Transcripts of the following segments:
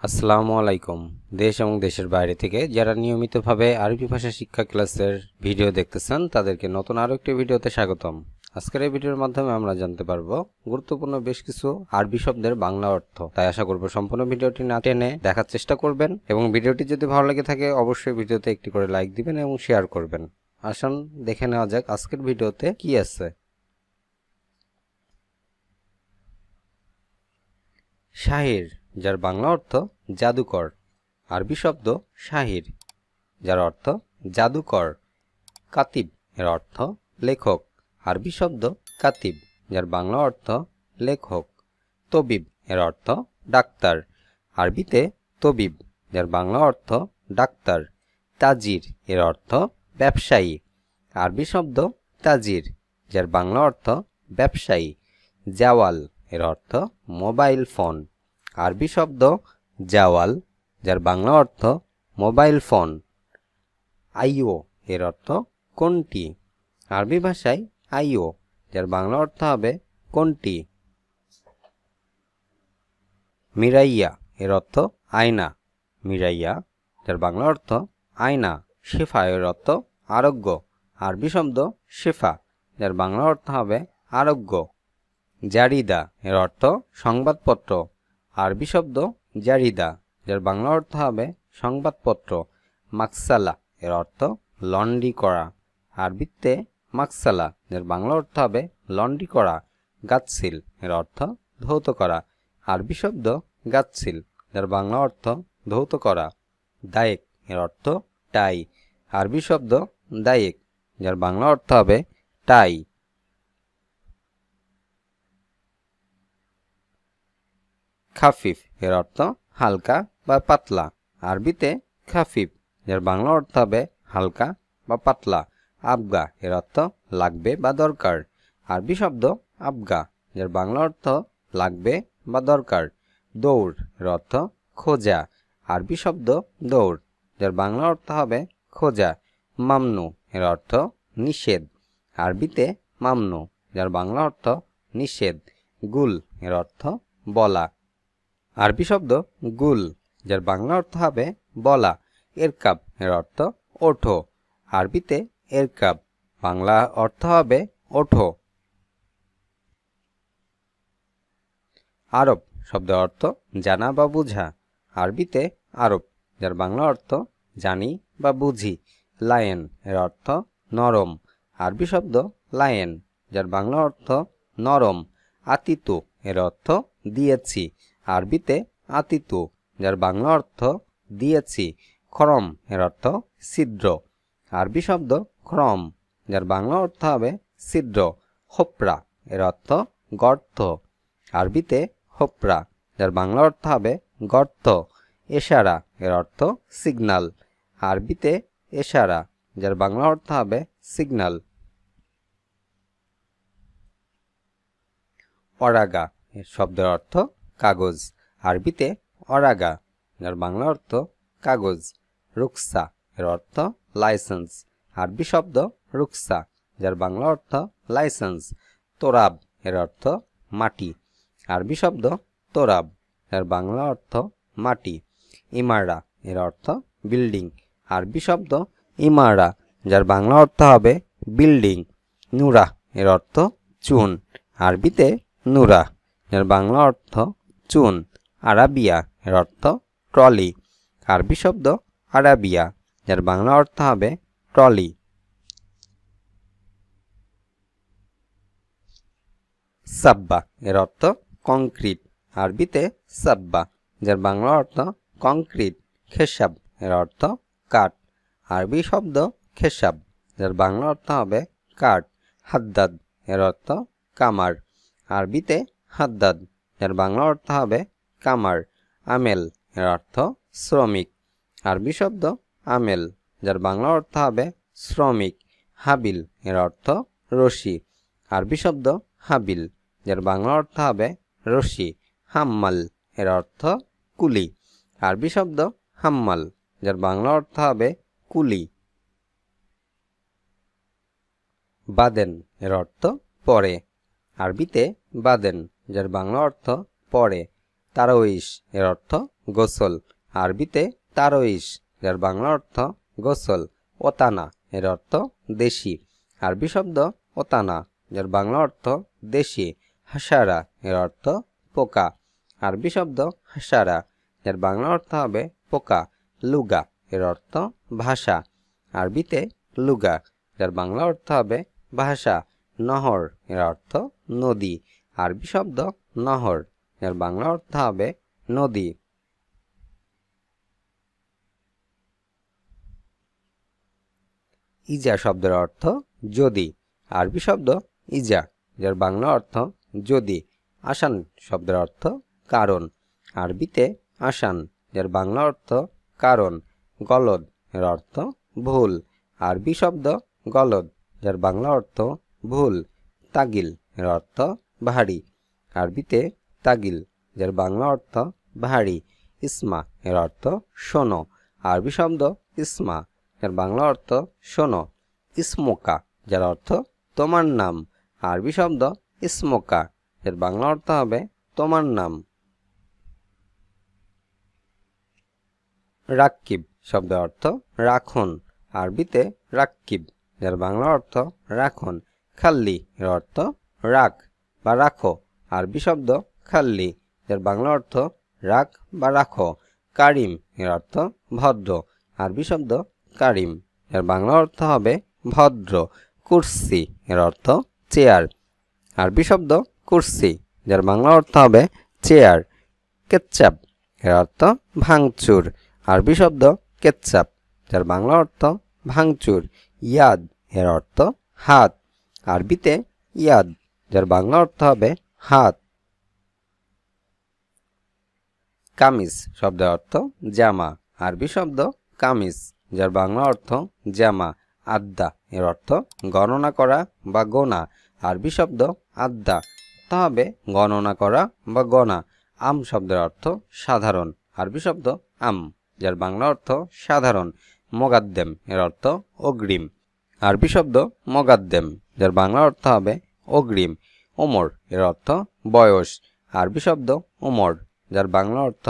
আসসালামু আলাইকুম। দেশ এবং দেশের বাইরে থেকে যারা নিয়মিতভাবে আরবি ভাষা শিক্ষা ক্লাসের ভিডিও দেখতেছেন তাদেরকে নতুন আরো একটি ভিডিওতে স্বাগতম। আজকের এই ভিডিওর মাধ্যমে আমরা জানতে পারবো গুরুত্বপূর্ণ বেশ কিছু আরবি শব্দের বাংলা অর্থ। তাই আশা করব সম্পূর্ণ ভিডিওটি না টেনে দেখার চেষ্টা করবেন এবং ভিডিওটি যদি ভালো লেগে থাকে অবশ্যই ভিডিওতে একটি করে লাইক দিবেন এবং শেয়ার করবেন। আসুন দেখে নেওয়া যাক আজকের ভিডিওতে কি আছে। শাহির, যার বাংলা অর্থ জাদুকর। আরবি শব্দ শাহির, যার অর্থ জাদুকর। কাতিব, এর অর্থ লেখক। আরবি শব্দ কাতিব, যার বাংলা অর্থ লেখক। তবিব, এর অর্থ ডাক্তার। আরবিতে তবিব, যার বাংলা অর্থ ডাক্তার। তাজির, এর অর্থ ব্যবসায়ী। আরবি শব্দ তাজির, যার বাংলা অর্থ ব্যবসায়ী। জাওয়াল, এর অর্থ মোবাইল ফোন। আরবি শব্দ জাওয়াল, যার বাংলা অর্থ মোবাইল ফোন। আইও, এর অর্থ কোনটি। আরবি ভাষায় আইও, যার বাংলা অর্থ হবে কোনটি। মিরাইয়া, এর অর্থ আয়না। মিরাইয়া, যার বাংলা অর্থ আয়না। শেফা, এর অর্থ আরোগ্য। আরবি শব্দ শেফা, যার বাংলা অর্থ হবে আরোগ্য। জারিদা, এর অর্থ সংবাদপত্র। আরবি শব্দ জারিদা, যার বাংলা অর্থ হবে সংবাদপত্র। মাকসালা, এর অর্থ লন্ড্রি করা। আরবিতে মাকসালা, যার বাংলা অর্থ হবে লন্ড্রি করা। গাতসিল, এর অর্থ ধৌত করা। আরবি শব্দ গাতসিল, যার বাংলা অর্থ ধৌত করা। দায়েক, এর অর্থ টাই। আরবি শব্দ দায়েক, যার বাংলা অর্থ হবে টাই। খাফিফ, এর অর্থ হালকা বা পাতলা। আরবিতে খাফিফ, যার বাংলা অর্থ হবে হালকা বা পাতলা। আবগা, এর অর্থ লাগবে বা দরকার। আরবি শব্দ আবগা, যার বাংলা অর্থ লাগবে বা দরকার। দৌড়, এর অর্থ খোঁজা। আরবি শব্দ দৌড়, যার বাংলা অর্থ হবে খোঁজা। মামনু, এর অর্থ নিষেধ। আরবিতে মামনু, যার বাংলা অর্থ নিষেধ। গুল, এর অর্থ বলা। আরবি শব্দ গুল, যার বাংলা অর্থ হবে বলা। এরকাব, এর অর্থ ওঠো। আরবিতে এরকাব, বাংলা অর্থ হবে ওঠো। আরব শব্দের অর্থ জানা বা বুঝা। আরবিতে আরব, যার বাংলা অর্থ জানি বা বুঝি। লায়েন, এর অর্থ নরম। আরবি শব্দ লায়েন, যার বাংলা অর্থ নরম। আতিতু, এর অর্থ দিয়েছি। আরবিতে আতিতু, যার বাংলা অর্থ দিয়েছি। খরম, এর অর্থ ছিদ্র। আরবি শব্দ খরম, যার বাংলা অর্থ হবে ছিদ্র। হোপরা, এর অর্থ গর্ত। আরবিতে হোপরা, যার বাংলা অর্থ হবে গর্ত। এশারা, এর অর্থ সিগনাল। আরবিতে এশারা, যার বাংলা অর্থ হবে সিগনাল। অরাগা, এর শব্দের অর্থ কাগজ। আরবিতে অরাগা, যার বাংলা অর্থ কাগজ। রুকসা, এর অর্থ লাইসেন্স। আরবি শব্দ রুকসা, যার বাংলা অর্থ লাইসেন্স। তোরাব, এর অর্থ মাটি। আরবি শব্দ তোরাব, যার বাংলা অর্থ মাটি। ইমারা, এর অর্থ বিল্ডিং। আরবি শব্দ ইমারা, যার বাংলা অর্থ হবে বিল্ডিং। নুরা, এর অর্থ চুন। আরবিতে নুরা, যার বাংলা অর্থ চুন। আরাবিয়া, এর অর্থ ট্রলি। আরবি শব্দ আরাবিয়া, যার বাংলা অর্থ হবে ট্রলি। সাব্বা, এর অর্থ কংক্রিট। আরবিতে সাব্বা, যার বাংলা অর্থ কংক্রিট। খেসাব, এর অর্থ কাঠ। আরবি শব্দ খেসাব, যার বাংলা অর্থ হবে কাঠ। হাদ্দাদ, এর অর্থ কামার। আরবিতে হাদ্দাদ, যার বাংলা অর্থ হবে কামার। আমেল, এর অর্থ শ্রমিক। আরবি শব্দ আমেল, যার বাংলা অর্থ হবে শ্রমিক। হাবিল, এর অর্থ রশি। আরবি শব্দ হাবিল, যার বাংলা অর্থ হবে রশি। হাম্মাল, এর অর্থ কুলি। আরবি শব্দ হাম্মাল, যার বাংলা অর্থ হবে কুলি। বাদেন, এর অর্থ পরে। আরবিতে বাদেন, যার বাংলা অর্থ পরে। তারাউইশ এর অর্থ গোসল, আরবিতে তারাউইশ যার বাংলা অর্থ গোসল। ওতানা এর অর্থ দেশি, আরবি শব্দ ওতানা যার বাংলা অর্থ দেশি। হাসারা এর অর্থ পোকা, আরবি শব্দ হাসারা যার বাংলা অর্থ হবে পোকা। লুগা এর অর্থ ভাষা, আরবিতে লুগা যার বাংলা অর্থ হবে ভাষা। নহর এর অর্থ নদী, আরবি শব্দ নহর এর বাংলা অর্থ হবে নদী। ইজা শব্দের অর্থ যদি, আরবি শব্দ ইজা যার বাংলা অর্থ যদি। আসান শব্দের অর্থ কারণ, আরবিতে আসান যার বাংলা অর্থ কারণ। গলদ এর অর্থ ভুল, আরবি শব্দ গলদ যার বাংলা অর্থ ভুল। তাগিল এর অর্থ ভারী, আরবিতে তাগিল যার বাংলা অর্থ ভারী। ইসমা এর অর্থ শোনো, আরবি শব্দ ইসমা এর বাংলা অর্থ শোনো। ইসমোকা যার অর্থ তোমার নাম, আরবি শব্দ ইসমোকা এর বাংলা অর্থ হবে তোমার নাম। রাক্কিব শব্দের অর্থ রাখুন, আরবিতে রাক্কিব যার বাংলা অর্থ রাখুন। খাল্লি এর অর্থ রাখ বা রাখো, আরবি শব্দ খাল্লি যার বাংলা অর্থ রাখ বা রাখো। কারিম এর অর্থ ভদ্র, আরবি শব্দ কারিম এর বাংলা অর্থ হবে ভদ্র। কুরসি এর অর্থ চেয়ার, আরবি শব্দ কুরসি যার বাংলা অর্থ হবে চেয়ার। কেচ্চাপ এর অর্থ ভাঙচুর, আরবি শব্দ কেচ্চাপ যার বাংলা অর্থ ভাঙচুর। ইয়াদ এর অর্থ হাত, আরবিতে ইয়াদ যার বাংলা অর্থ হবে হাত। কামিজ শব্দের অর্থ জামা, আরবি শব্দ কামিজ যার বাংলা অর্থ জামা। আদ্দা এর অর্থ গণনা করা বা গোনা, আরবি শব্দ আদ্দা তা হবে গণনা করা বা গণা। আম শব্দের অর্থ সাধারণ, আরবি শব্দ আম যার বাংলা অর্থ সাধারণ। মোগাদ্দেম এর অর্থ অগ্রিম, আরবি শব্দ মোগাদ্দেম যার বাংলা অর্থ হবে অগ্রিম। ওমর এর অর্থ বয়স, আরবি শব্দ ওমর যার বাংলা অর্থ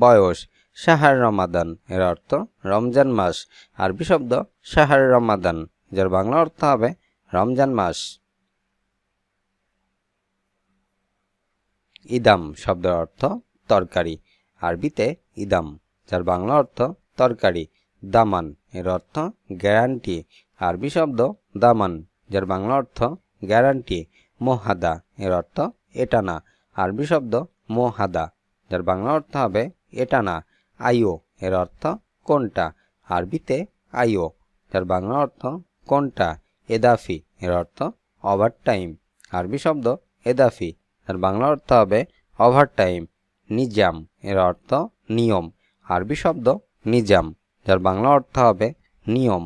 বয়স। শাহর রমাদান এর অর্থ রমজান মাস, আরবি শব্দ শাহর রমাদান যার বাংলা অর্থ হবে রমজান মাস। ইদাম শব্দের অর্থ তরকারি, আরবিতে ইদাম যার বাংলা অর্থ তরকারি। দামান এর অর্থ গ্যারান্টি, আরবি শব্দ দামান যার বাংলা অর্থ গ্যারান্টি। মোহাদা এর অর্থ এটানা, আরবি শব্দ মোহাদা যার বাংলা অর্থ হবে এটানা। আইও এর অর্থ কোনটা, আরবিতে আইও যার বাংলা অর্থ কোনটা। এদাফি এর অর্থ ওভার টাইম, আরবি শব্দ এদাফি যার বাংলা অর্থ হবে ওভার টাইম। নিজাম এর অর্থ নিয়ম, আরবি শব্দ নিজাম যার বাংলা অর্থ হবে নিয়ম।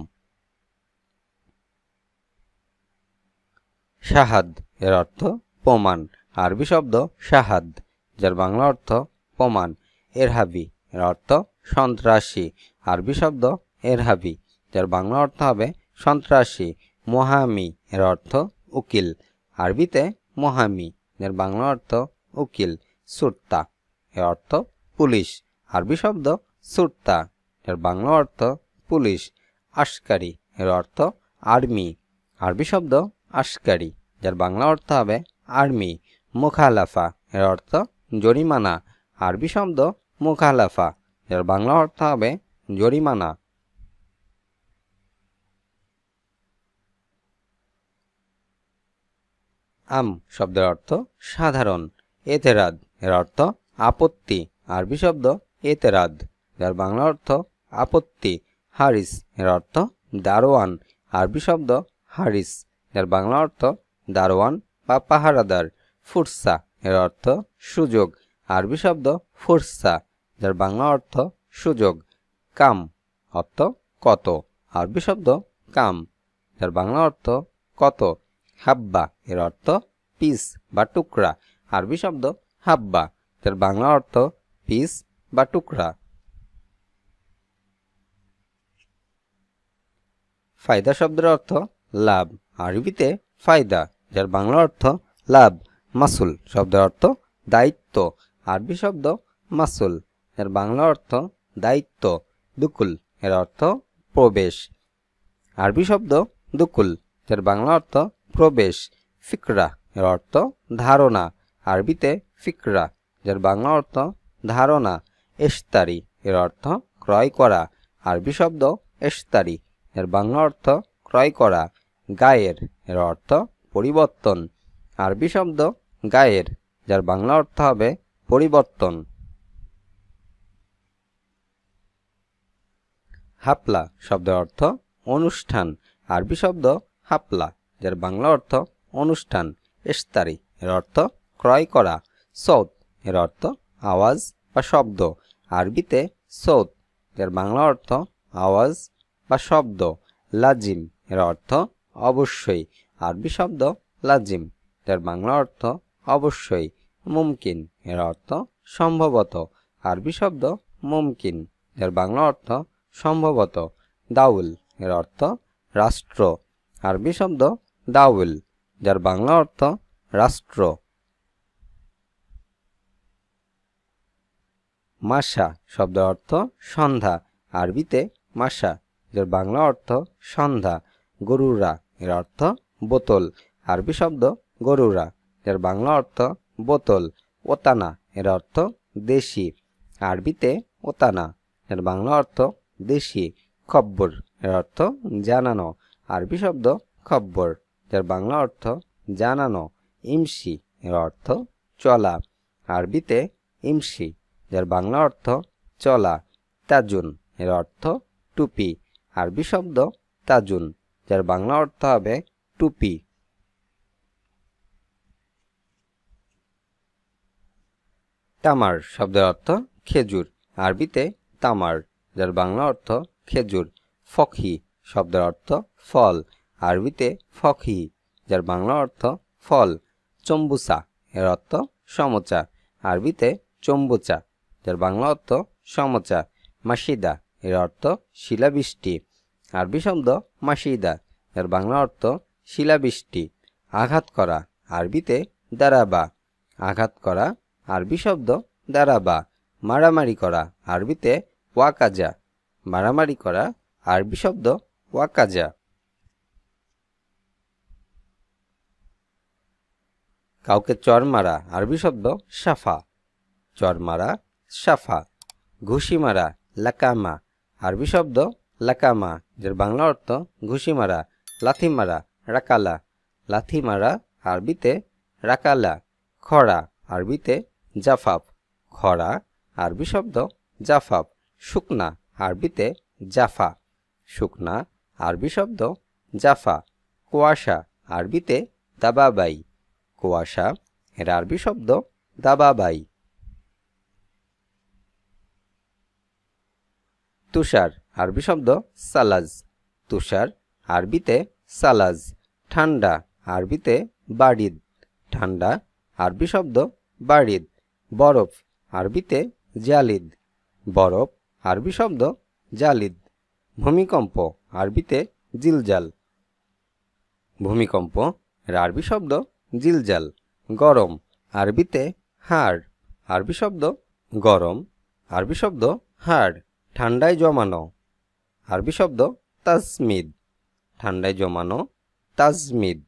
শাহাদ এর অর্থ প্রমাণ, আরবি শব্দ শাহাদ যার বাংলা অর্থ প্রমাণ। এরহাবি এর অর্থ সন্ত্রাসী, আরবি শব্দ এরহাবি যার বাংলা অর্থ হবে সন্ত্রাসী। মোহামি এর অর্থ উকিল, আরবিতে মোহামি এর বাংলা অর্থ উকিল। সুরতা এর অর্থ পুলিশ, আরবি শব্দ সুরতা এর বাংলা অর্থ পুলিশ। আশকারি এর অর্থ আর্মি, আরবি শব্দ আশকারি যার বাংলা অর্থ হবে আর্মি। মুখালাফা এর অর্থ জরিমানা, আরবি শব্দ মুখালাফা যার বাংলা অর্থ হবে জরিমানা। আম শব্দের অর্থ সাধারণ। এতেরাদ এর অর্থ আপত্তি, আরবি শব্দ এতেরাদ যার বাংলা অর্থ আপত্তি। হারিস এর অর্থ দারোয়ান, আরবি শব্দ হারিস যার বাংলা অর্থ দারোয়ান বা পাহারাদার। ফুরসা এর অর্থ সুযোগ, আরবি শব্দ ফুরসা যার বাংলা অর্থ সুযোগ। কাম অর্থ কত, আরবি শব্দ কাম যার বাংলা অর্থ কত। হাব্বা এর অর্থ পিস বা টুকরা, আরবি শব্দ হাব্বা যার বাংলা অর্থ পিস বা টুকরা। ফায়দা শব্দের অর্থ লাভ, আরবিতে ফায়দা যার বাংলা অর্থ লাভ। মাসুল শব্দের অর্থ দায়িত্ব, আরবি শব্দ মাসুল, এর বাংলা অর্থ দায়িত্ব। দুকুল, এর অর্থ প্রবেশ। আরবি শব্দ দুকুল, এর বাংলা অর্থ প্রবেশ। ফিকরা, এর অর্থ ধারণা। আরবিতে ফিকরা, যার বাংলা অর্থ ধারণা। ইশতারি, এর অর্থ ক্রয় করা। আরবি শব্দ ইশতারি, এর বাংলা অর্থ ক্রয় করা। গায়ের, এর অর্থ পরিবর্তন। আরবি শব্দ গায়ের, যার বাংলা অর্থ হবে পরিবর্তন। হাপলা শব্দের অর্থ অনুষ্ঠান। আরবি শব্দ হাপলা, যার বাংলা অর্থ অনুষ্ঠান। ইশতারি, এর অর্থ ক্রয় করা। সৌত, এর অর্থ আওয়াজ বা শব্দ। আরবিতে সৌত, যার বাংলা অর্থ আওয়াজ বা শব্দ। লাজিম, এর অর্থ অবশ্যই। আরবি শব্দ লাজিম, যার বাংলা অর্থ অবশ্যই। মুমকিন, এর অর্থ সম্ভবত। আরবি শব্দ মুমকিন, যার বাংলা অর্থ সম্ভবত। দাউল, এর অর্থ রাষ্ট্র। আরবি শব্দ দাউল, যার বাংলা অর্থ রাষ্ট্র। মাসা শব্দের অর্থ সন্ধ্যা। আরবিতে মাসা, যার বাংলা অর্থ সন্ধ্যা। গরুরা, এর অর্থ বোতল। আরবি শব্দ গরুরা, যার বাংলা অর্থ বোতল। ওতানা, এর অর্থ দেশি। আরবিতে ওতানা, এর বাংলা অর্থ দেশি। খব্বর, এর অর্থ জানানো। আরবি শব্দ খব্বর, যার বাংলা অর্থ জানানো। ইমসি, এর অর্থ চলা। আরবিতে ইমসি, যার বাংলা অর্থ চলা। তাজুন, এর অর্থ টুপি। আরবি শব্দ তাজুন, যার বাংলা অর্থ হবে টুপি। তামার শব্দের অর্থ খেজুর। আরবিতে তামার, যার বাংলা অর্থ খেজুর। ফকহি শব্দের অর্থ ফল। আরবিতে ফকহি, যার বাংলা অর্থ ফল। চম্বুসা, এর অর্থ সমোচা। আরবিতে চম্বুচা, যার বাংলা অর্থ সমোচা। মাসিদা, এর অর্থ শিলাবৃষ্টি। আরবি শব্দ মাসিদা, এর বাংলা অর্থ শিলাবৃষ্টি। আঘাত করা, আরবিতে দারাবা। আঘাত করা, আরবি শব্দ দারাবা। মারামারি করা, আরবিতে ওয়াকাজা। মারামারি করা, আরবি শব্দ ওয়াকাজা। কাউকে চর মারা, আরবি শব্দ সাফা। চর মারা, সাফা। ঘুষি মারা, লাকামা। আরবি শব্দ লাকামা, যার বাংলা অর্থ ঘুষি মারা। লাথি মারা, রাকালা। লাথি মারা, আরবিতে রাকালা। খরা, আরবিতে জাফাফ। খরা, আরবি শব্দ জাফাফ। শুকনা, আরবিতে জাফা। শুকনা, আরবি শব্দ জাফা। কুয়াশা, আরবিতে দাবাবাই। কুয়াশা, এর আরবি শব্দ দাবাবাই। তুষার, আরবি শব্দ সালাজ। তুষার, আরবিতে সালাজ। ঠান্ডা, আরবিতে বারিদ। ঠান্ডা, আরবি শব্দ বারিদ। বরফ, আরবিতে জালিদ। বরফ, আরবি শব্দ জালিদ। ভূমিকম্প, আরবিতে জিলজাল। ভূমিকম্প, এর আরবি শব্দ জিলজাল। গরম, আরবিতে হাড়। আরবি শব্দ গরম, আরবি শব্দ হাড়। ঠান্ডায় জমানো, আরবি শব্দ তাজমিদ। ঠান্ডায় জমানো, তাজমিদ।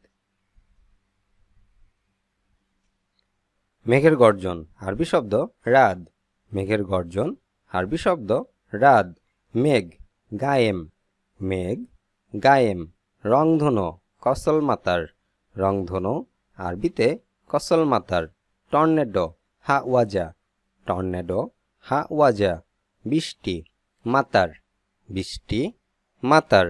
মেঘের গর্জন, আরবি শব্দ রাদ। মেঘের গর্জন, আরবি শব্দ রাদ। মেঘ, গায়েম। মেঘ, গায়েম। রংধনু, কসল মাতার। রংধনু, আরবিতে কসল মাতার। টর্নেডো, হাওয়াজা। টর্নেডো, হাওয়াজা। বৃষ্টি, মাতার। বৃষ্টি, মাতার।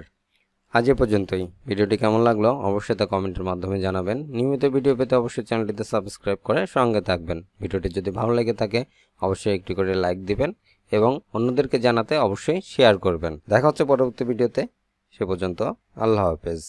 আজ এ পর্যন্তই। ভিডিওটি কেমন লাগলো অবশ্যই তা কমেন্টের মাধ্যমে জানাবেন। নিয়মিত ভিডিও পেতে অবশ্যই চ্যানেলটিতে সাবস্ক্রাইব করে সঙ্গে থাকবেন। ভিডিওটি যদি ভালো লেগে থাকে অবশ্যই একটি করে লাইক দিবেন এবং অন্যদেরকে জানাতে অবশ্যই শেয়ার করবেন। দেখা হচ্ছে পরবর্তী ভিডিওতে। সে পর্যন্ত আল্লাহ হাফেজ।